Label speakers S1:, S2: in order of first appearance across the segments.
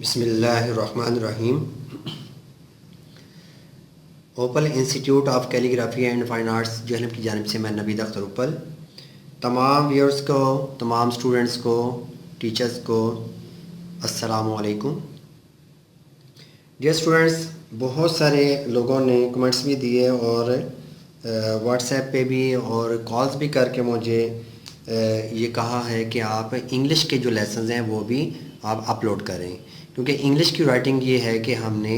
S1: बिस्मिल्लाहिर्रहमानिर्रहीम। Opal institute of calligraphy and fine arts Jhelum की जानिब से मैं नवीद अख्तर उपल तमाम व्यूअर्स को, तमाम स्टूडेंट्स को, टीचर्स को अस्सलामु अलैकुम। डियर स्टूडेंट्स, बहुत सारे लोगों ने कमेंट्स भी दिए और व्हाट्सएप पे भी और कॉल्स भी करके मुझे ये कहा है कि आप इंग्लिश के जो लेसन्स हैं वो भी आप अपलोड करें, क्योंकि इंग्लिश की राइटिंग ये है कि हमने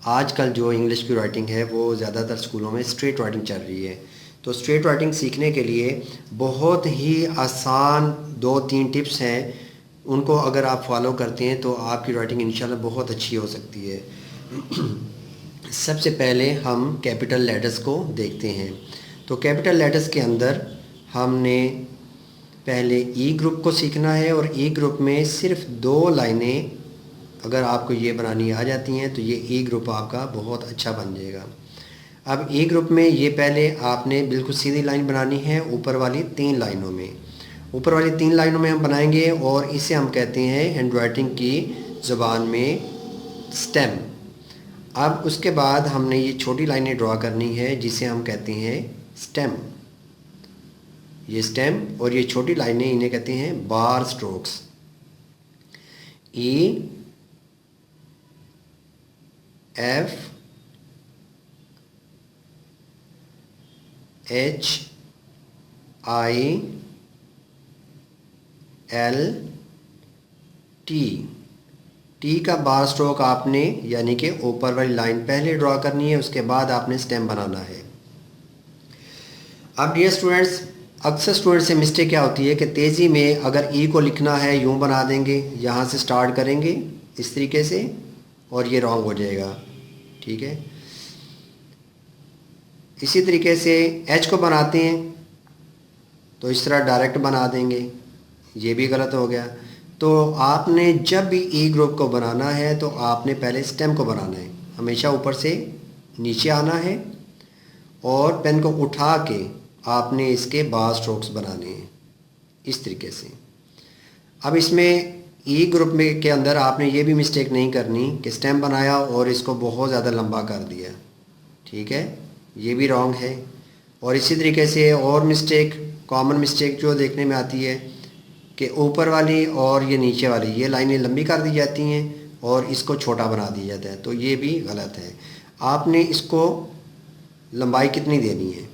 S1: आजकल जो इंग्लिश की राइटिंग है वो ज़्यादातर स्कूलों में स्ट्रेट राइटिंग चल रही है। तो स्ट्रेट राइटिंग सीखने के लिए बहुत ही आसान 2-3 टिप्स हैं, उनको अगर आप फॉलो करते हैं तो आपकी राइटिंग इंशाल्लाह बहुत अच्छी हो सकती है। सबसे पहले हम कैपिटल लेटर्स को देखते हैं। तो कैपिटल लेटर्स के अंदर हमने पहले ई ग्रुप को सीखना है और ई ग्रुप में सिर्फ 2 लाइनें अगर आपको ये बनानी आ जाती हैं तो ये ई ग्रुप आपका बहुत अच्छा बन जाएगा। अब ई ग्रुप में ये पहले आपने बिल्कुल सीधी लाइन बनानी है ऊपर वाली 3 लाइनों में। ऊपर वाली 3 लाइनों में हम बनाएंगे और इसे हम कहते हैं हैंड राइटिंग की ज़ुबान में स्टेम। अब उसके बाद हमने ये छोटी लाइनें ड्रॉ करनी है जिसे हम कहते हैं स्टेम। ये स्टेम और ये छोटी लाइनें इन्हें कहते हैं बार स्ट्रोक्स। ई, एफ, एच, आई, एल, टी। टी का बार स्ट्रोक आपने यानी कि ऊपर वाली लाइन पहले ड्रॉ करनी है, उसके बाद आपने स्टेम बनाना है। अब डियर स्टूडेंट्स, अक्सर स्टूडेंट से मिस्टेक क्या होती है कि तेज़ी में अगर ई को लिखना है यूँ बना देंगे, यहाँ से स्टार्ट करेंगे इस तरीके से और ये रॉन्ग हो जाएगा, ठीक है। इसी तरीके से एच को बनाते हैं तो इस तरह डायरेक्ट बना देंगे, ये भी गलत हो गया। तो आपने जब भी ई ग्रुप को बनाना है तो आपने पहले स्टेम को बनाना है, हमेशा ऊपर से नीचे आना है और पेन को उठा के आपने इसके बार स्ट्रोक्स बनाने हैं इस तरीके से। अब इसमें ई ग्रुप में के अंदर आपने ये भी मिस्टेक नहीं करनी कि स्टेम बनाया और इसको बहुत ज़्यादा लंबा कर दिया, ठीक है, ये भी रॉन्ग है। और इसी तरीके से और मिस्टेक, कॉमन मिस्टेक जो देखने में आती है कि ऊपर वाली और ये नीचे वाली ये लाइनें लंबी कर दी जाती हैं और इसको छोटा बना दिया जाता है, तो ये भी गलत है। आपने इसको लंबाई कितनी देनी है,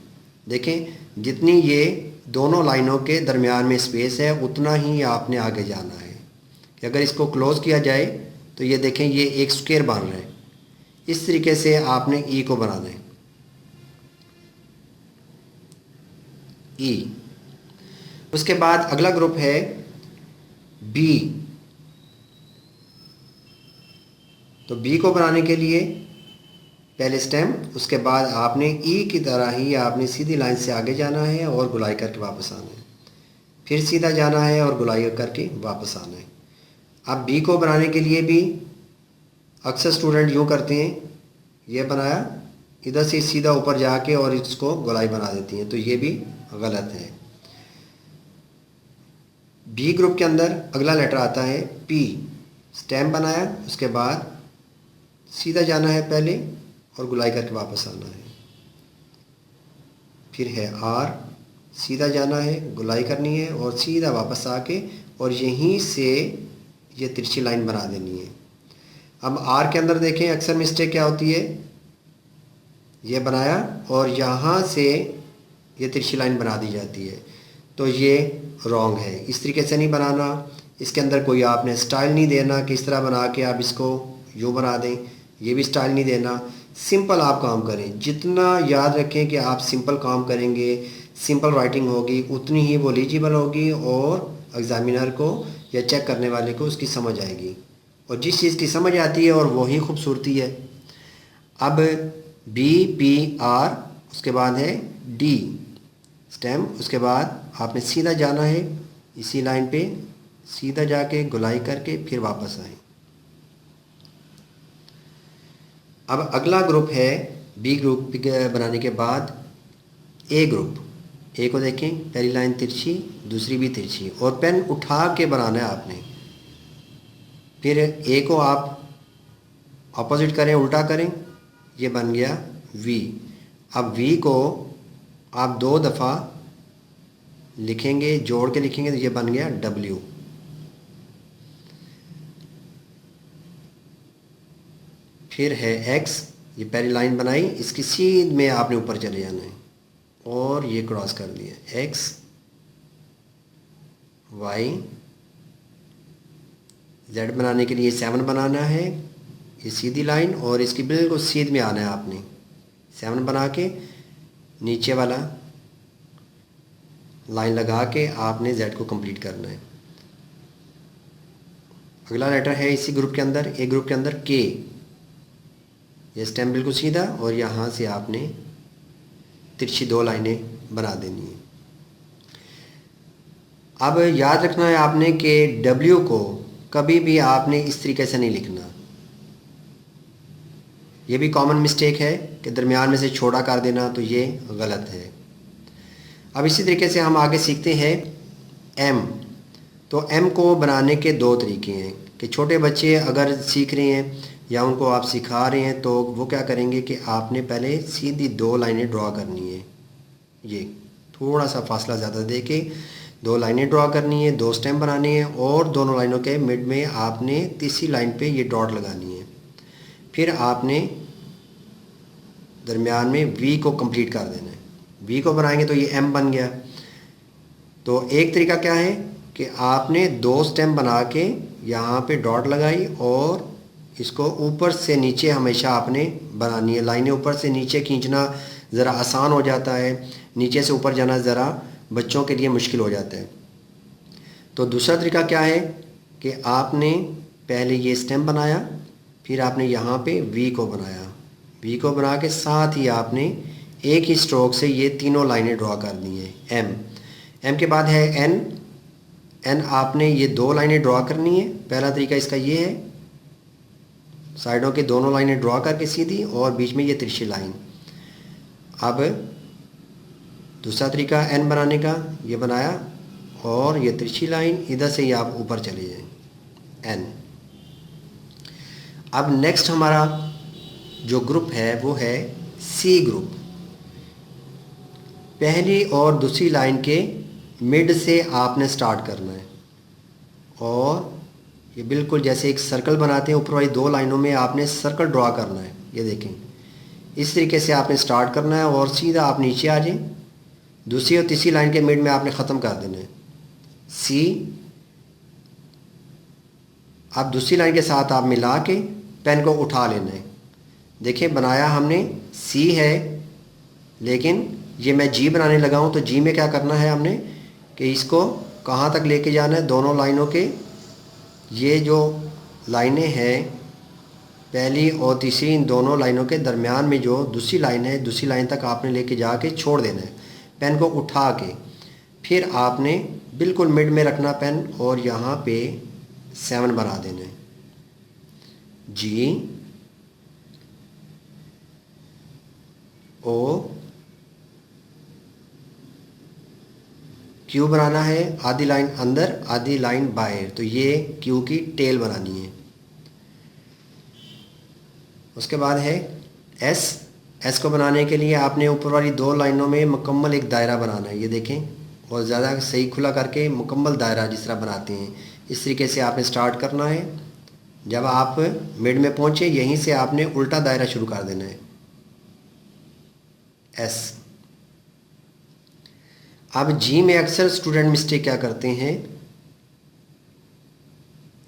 S1: देखें जितनी ये दोनों लाइनों के दरमियान में स्पेस है उतना ही आपने आगे जाना है। कि अगर इसको क्लोज़ किया जाए तो ये देखें ये एक स्क्वायर बन रहा है, इस तरीके से आपने ई को बनाना है। ई, उसके बाद अगला ग्रुप है बी। तो बी को बनाने के लिए पहले स्टेम, उसके बाद आपने ई की तरह ही आपने सीधी लाइन से आगे जाना है और गुलाई करके वापस आना है, फिर सीधा जाना है और गुलाई करके वापस आना है। अब बी को बनाने के लिए भी अक्सर स्टूडेंट यूँ करते हैं, ये बनाया इधर से सीधा ऊपर जाके और इसको गुलाई बना देती हैं, तो ये भी गलत है। बी ग्रुप के अंदर अगला लेटर आता है पी। स्टेम बनाया, उसके बाद सीधा जाना है पहले और गुलाई करके वापस आना है। फिर है आर, सीधा जाना है, गुलाई करनी है और सीधा वापस आके और यहीं से ये तिरछी लाइन बना देनी है। अब आर के अंदर देखें अक्सर मिस्टेक क्या होती है, ये बनाया और यहाँ से ये तिरछी लाइन बना दी जाती है, तो ये रॉन्ग है। इस तरीके से नहीं बनाना, इसके अंदर कोई आपने स्टाइल नहीं देना कि इस तरह बना के आप इसको यूँ बना दें, ये भी स्टाइल नहीं देना। सिंपल आप काम करें, जितना याद रखें कि आप सिंपल काम करेंगे, सिंपल राइटिंग होगी, उतनी ही वो एलिजिबल होगी और एग्ज़ामिनर को या चेक करने वाले को उसकी समझ आएगी। और जिस चीज़ की समझ आती है और वही खूबसूरती है। अब बी, पी, आर, उसके बाद है डी स्टेम, उसके बाद आपने सीधा जाना है इसी लाइन पे, सीधा जाके गुलाई करके फिर वापस आए। अब अगला ग्रुप है बी ग्रुप बनाने के बाद ए ग्रुप। ए को देखें, पहली लाइन तिरछी, दूसरी भी तिरछी और पेन उठा के बनाना है आपने। फिर ए को आप ऑपोजिट करें, उल्टा करें, ये बन गया वी। अब वी को आप 2 दफ़ा लिखेंगे, जोड़ के लिखेंगे तो ये बन गया डब्ल्यू। फिर है एक्स, ये पहली लाइन बनाई, इसकी सीध में आपने ऊपर चले जाना है और ये क्रॉस कर दिया। एक्स वाई जेड बनाने के लिए 7 बनाना है, ये सीधी लाइन, और इसकी बिल्कुल सीध में आना है आपने। 7 बना के नीचे वाला लाइन लगा के आपने जेड को कंप्लीट करना है। अगला लेटर है इसी ग्रुप के अंदर, ए ग्रुप के अंदर के। ये स्टेम बिल्कुल सीधा, और यहाँ से आपने तिरछी 2 लाइनें बना देनी है। अब याद रखना है आपने कि डब्ल्यू को कभी भी आपने इस तरीके से नहीं लिखना। ये भी कॉमन मिस्टेक है कि दरमियान में से छोटा कर देना, तो ये गलत है। अब इसी तरीके से हम आगे सीखते हैं एम। तो एम को बनाने के 2 तरीके हैं कि छोटे बच्चे अगर सीख रहे हैं या उनको आप सिखा रहे हैं तो वो क्या करेंगे कि आपने पहले सीधी 2 लाइनें ड्रॉ करनी है। ये थोड़ा सा फासला ज़्यादा दे के 2 लाइनें ड्रॉ करनी है, 2 स्टेम बनाने हैं, और दोनों लाइनों के मिड में आपने तीसरी लाइन पे ये डॉट लगानी है। फिर आपने दरमियान में वी को कंप्लीट कर देना है। वी को बनाएंगे तो ये एम बन गया। तो एक तरीका क्या है कि आपने 2 स्टेम बना के यहाँ पे डॉट लगाई और इसको ऊपर से नीचे हमेशा आपने बनानी है। लाइनें ऊपर से नीचे खींचना ज़रा आसान हो जाता है, नीचे से ऊपर जाना ज़रा बच्चों के लिए मुश्किल हो जाता है। तो दूसरा तरीका क्या है कि आपने पहले ये स्टेम बनाया, फिर आपने यहाँ पे वी को बनाया। वी को बना के साथ ही आपने एक ही स्ट्रोक से ये तीनों लाइनें ड्रॉ कर दी हैं। एम, एम के बाद है एन। एन आपने ये 2 लाइनें ड्रॉ करनी है। पहला तरीका इसका ये है, साइडों के दोनों लाइनें ड्रॉ करके सीधी, और बीच में ये तिरछी लाइन। अब दूसरा तरीका एन बनाने का, ये बनाया और ये तिरछी लाइन, इधर से ही आप ऊपर चले जाएं एन। अब नेक्स्ट हमारा जो ग्रुप है वो है सी ग्रुप। पहली और दूसरी लाइन के मिड से आपने स्टार्ट करना है, और ये बिल्कुल जैसे एक सर्कल बनाते हैं, ऊपर वाली 2 लाइनों में आपने सर्कल ड्रॉ करना है। ये देखें, इस तरीके से आपने स्टार्ट करना है और सीधा आप नीचे आ जाएं। दूसरी और तीसरी लाइन के मिड में आपने ख़त्म कर देना है सी। अब दूसरी लाइन के साथ आप मिला के पेन को उठा लेना है। देखिए बनाया हमने सी है, लेकिन ये मैं जी बनाने लगा हूँ, तो जी में क्या करना है हमने कि इसको कहाँ तक लेके जाना है। दोनों लाइनों के ये जो लाइनें हैं, पहली और तीसरी, इन दोनों लाइनों के दरमियान में जो दूसरी लाइन है, दूसरी लाइन तक आपने लेके जाके छोड़ देना है पेन को उठा के। फिर आपने बिल्कुल मिड में रखना पेन, और यहाँ पे 7 बना देना है। जी ओ क्यू बनाना है, आधी लाइन अंदर आधी लाइन बाहर, तो ये क्यू की टेल बनानी है। उसके बाद है एस। एस को बनाने के लिए आपने ऊपर वाली 2 लाइनों में मुकम्मल एक दायरा बनाना है। ये देखें, और ज़्यादा सही खुला करके मुकम्मल दायरा जिस तरह बनाते हैं, इस तरीके से आपने स्टार्ट करना है। जब आप मिड में पहुँचे, यहीं से आपने उल्टा दायरा शुरू कर देना है एस। अब जी में अक्सर स्टूडेंट मिस्टेक क्या करते हैं,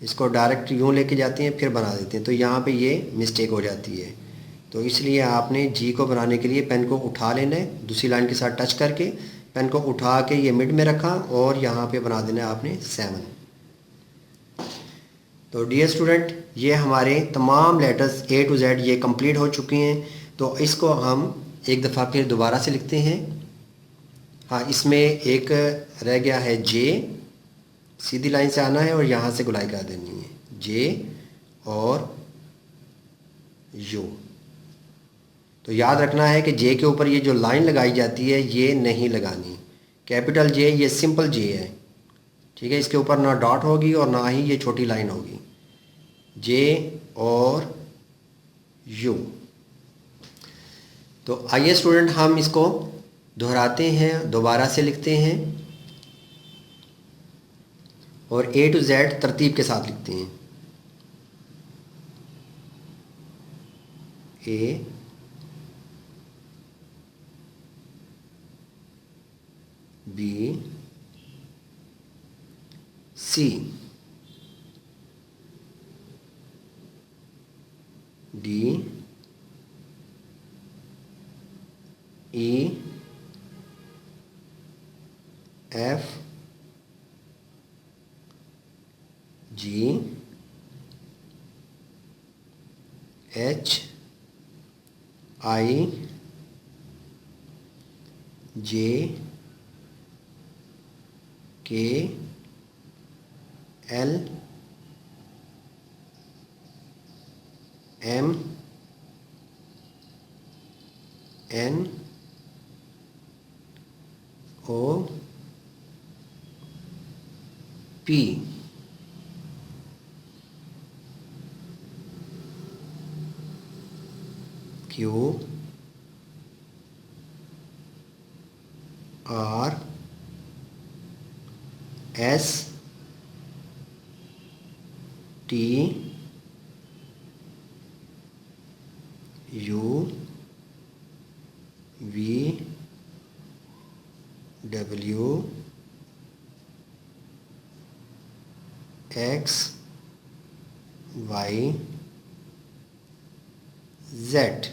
S1: इसको डायरेक्ट यूँ लेके जाते हैं फिर बना देते हैं, तो यहाँ पे ये मिस्टेक हो जाती है। तो इसलिए आपने जी को बनाने के लिए पेन को उठा लेना है, दूसरी लाइन के साथ टच करके पेन को उठा के ये मिड में रखा, और यहाँ पे बना देना है आपने 7। तो डियर स्टूडेंट, ये हमारे तमाम लेटर्स A to Z ये कंप्लीट हो चुकी हैं। तो इसको हम एक दफ़ा फिर दोबारा से लिखते हैं। हाँ, इसमें एक रह गया है जे, सीधी लाइन से आना है और यहाँ से गुलाई कर देनी है, जे और यू। तो याद रखना है कि जे के ऊपर ये जो लाइन लगाई जाती है ये नहीं लगानी। कैपिटल जे ये सिंपल जे है, ठीक है। इसके ऊपर ना डॉट होगी और ना ही ये छोटी लाइन होगी। जे और यू। तो आइए स्टूडेंट हम इसको दोहराते हैं, दोबारा से लिखते हैं और ए टू जेड तरतीब के साथ लिखते हैं। A B C D E F G H I J K L M N O P. Q R S T U V W X Y Z.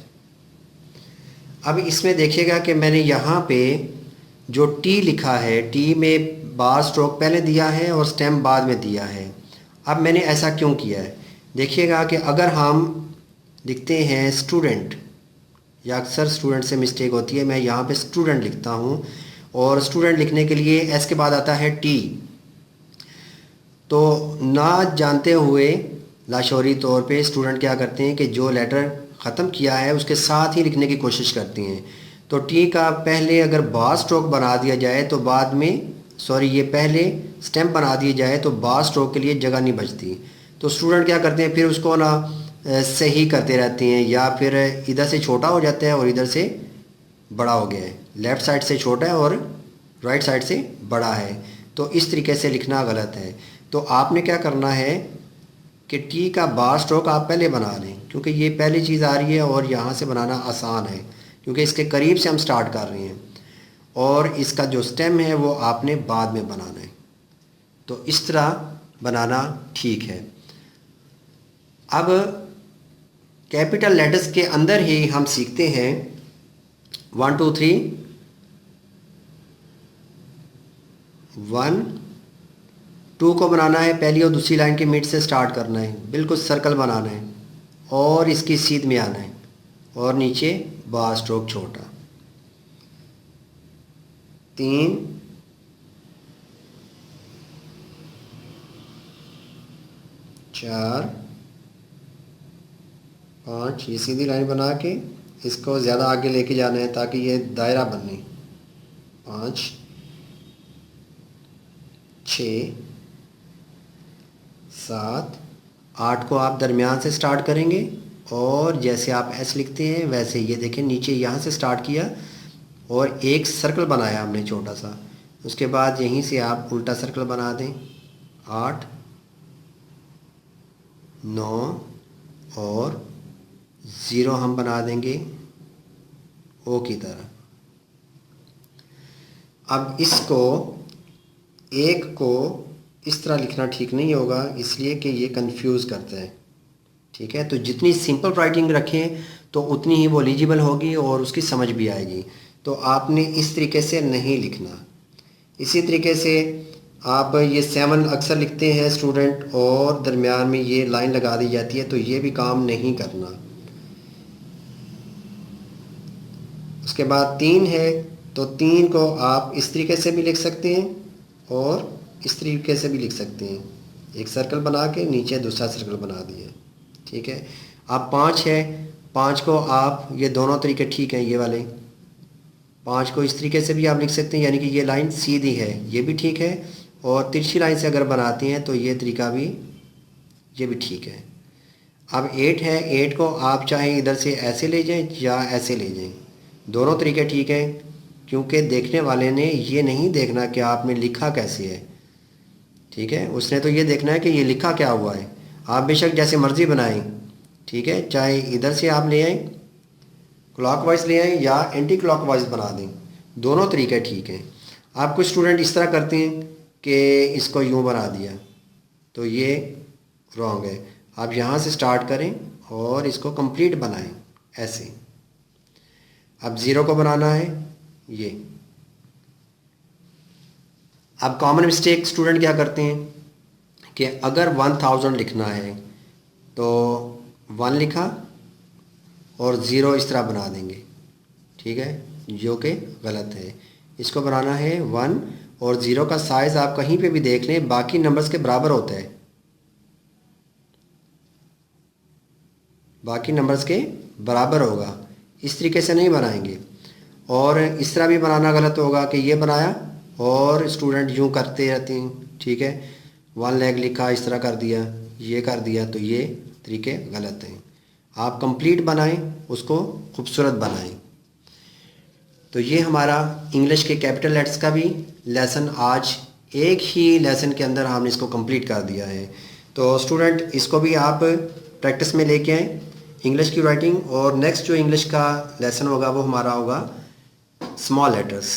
S1: अब इसमें देखिएगा कि मैंने यहाँ पे जो टी लिखा है, टी में बार स्ट्रोक पहले दिया है और स्टेम बाद में दिया है। अब मैंने ऐसा क्यों किया है, देखिएगा कि अगर हम लिखते हैं स्टूडेंट, या अक्सर स्टूडेंट से मिस्टेक होती है, मैं यहाँ पे स्टूडेंट लिखता हूँ और स्टूडेंट लिखने के लिए एस के बाद आता है टी। तो ना जानते हुए लाशौरी तौर पे स्टूडेंट क्या करते हैं कि जो लेटर ख़त्म किया है उसके साथ ही लिखने की कोशिश करती हैं। तो टी का पहले अगर बार स्ट्रोक बना दिया जाए तो बाद में, सॉरी, ये पहले स्टेम बना दिए जाए तो बार स्ट्रोक के लिए जगह नहीं बचती। तो स्टूडेंट क्या करते हैं, फिर उसको ना सही करते रहते हैं, या फिर इधर से छोटा हो जाता है और इधर से बड़ा हो गया है, लेफ़्ट साइड से छोटा है और राइट साइड से बड़ा है। तो इस तरीके से लिखना गलत है। तो आपने क्या करना है कि टी का बार स्ट्रोक आप पहले बना लें, क्योंकि ये पहली चीज़ आ रही है और यहाँ से बनाना आसान है क्योंकि इसके करीब से हम स्टार्ट कर रहे हैं, और इसका जो स्टेम है वो आपने बाद में बनाना है। तो इस तरह बनाना ठीक है। अब कैपिटल लेटर्स के अंदर ही हम सीखते हैं 1 2 3, 1 2 को बनाना है, पहली और दूसरी लाइन के मिड से स्टार्ट करना है, बिल्कुल सर्कल बनाना है और इसकी सीध में आना है और नीचे बार स्ट्रोक छोटा। 3 4 5, ये सीधी लाइन बना के इसको ज़्यादा आगे लेके जाना है ताकि ये दायरा बने। 5 6 7 8 को आप दरमियान से स्टार्ट करेंगे और जैसे आप एस लिखते हैं वैसे ये देखें, नीचे यहाँ से स्टार्ट किया और एक सर्कल बनाया हमने छोटा सा, उसके बाद यहीं से आप उल्टा सर्कल बना दें। 8 9 और 0 हम बना देंगे ओ की तरह। अब इसको एक को इस तरह लिखना ठीक नहीं होगा, इसलिए कि ये कंफ्यूज करता है। ठीक है, तो जितनी सिंपल राइटिंग रखें तो उतनी ही वो एलिजिबल होगी और उसकी समझ भी आएगी। तो आपने इस तरीके से नहीं लिखना। इसी तरीके से आप ये 7 अक्सर लिखते हैं स्टूडेंट और दरमियान में ये लाइन लगा दी जाती है, तो ये भी काम नहीं करना। उसके बाद 3 है, तो 3 को आप इस तरीके से भी लिख सकते हैं और इस तरीके से भी लिख सकते हैं, एक सर्कल बना के नीचे दूसरा सर्कल बना दिया। ठीक है, अब 5 है, 5 को आप, ये दोनों तरीके ठीक हैं, ये वाले 5 को इस तरीके से भी आप लिख सकते हैं, यानी कि ये लाइन सीधी है, ये भी ठीक है, और तिरछी लाइन से अगर बनाते हैं तो ये तरीका भी, ये भी ठीक है। अब 8 है, 8 को आप चाहे इधर से ऐसे ले जाएं या ऐसे ले जाएं, दोनों तरीके ठीक है, क्योंकि देखने वाले ने ये नहीं देखना कि आपने लिखा कैसे है, ठीक है, उसने तो ये देखना है कि ये लिखा क्या हुआ है। आप बेशक जैसे मर्ज़ी बनाएं, ठीक है, चाहे इधर से आप ले आएँ, क्लॉकवाइज ले आएँ या एंटी क्लॉकवाइज बना दें, दोनों तरीके ठीक हैं। आप कुछ स्टूडेंट इस तरह करते हैं कि इसको यूँ बना दिया, तो ये रॉन्ग है। आप यहाँ से स्टार्ट करें और इसको कंप्लीट बनाएं ऐसे। अब ज़ीरो को बनाना है ये। अब कॉमन मिस्टेक स्टूडेंट क्या करते हैं कि अगर 1000 लिखना है तो 1 लिखा और ज़ीरो इस तरह बना देंगे, ठीक है, जो कि गलत है। इसको बनाना है 1 और ज़ीरो का साइज़ आप कहीं पे भी देख लें बाकी नंबर्स के बराबर होता है, बाकी नंबर्स के बराबर होगा। इस तरीके से नहीं बनाएंगे। और इस तरह भी बनाना गलत होगा कि ये बनाया और स्टूडेंट यूँ करते रहते हैं, ठीक है, 1 लेग लिखा इस तरह कर दिया, ये कर दिया, तो ये तरीके गलत हैं। आप कंप्लीट बनाएं, उसको खूबसूरत बनाएं। तो ये हमारा इंग्लिश के कैपिटल लेटर्स का भी लेसन आज एक ही लेसन के अंदर हमने इसको कंप्लीट कर दिया है। तो स्टूडेंट इसको भी आप प्रैक्टिस में लेके आएँ इंग्लिश की राइटिंग। और नेक्स्ट जो इंग्लिश का लेसन होगा वो हमारा होगा स्मॉल लेटर्स।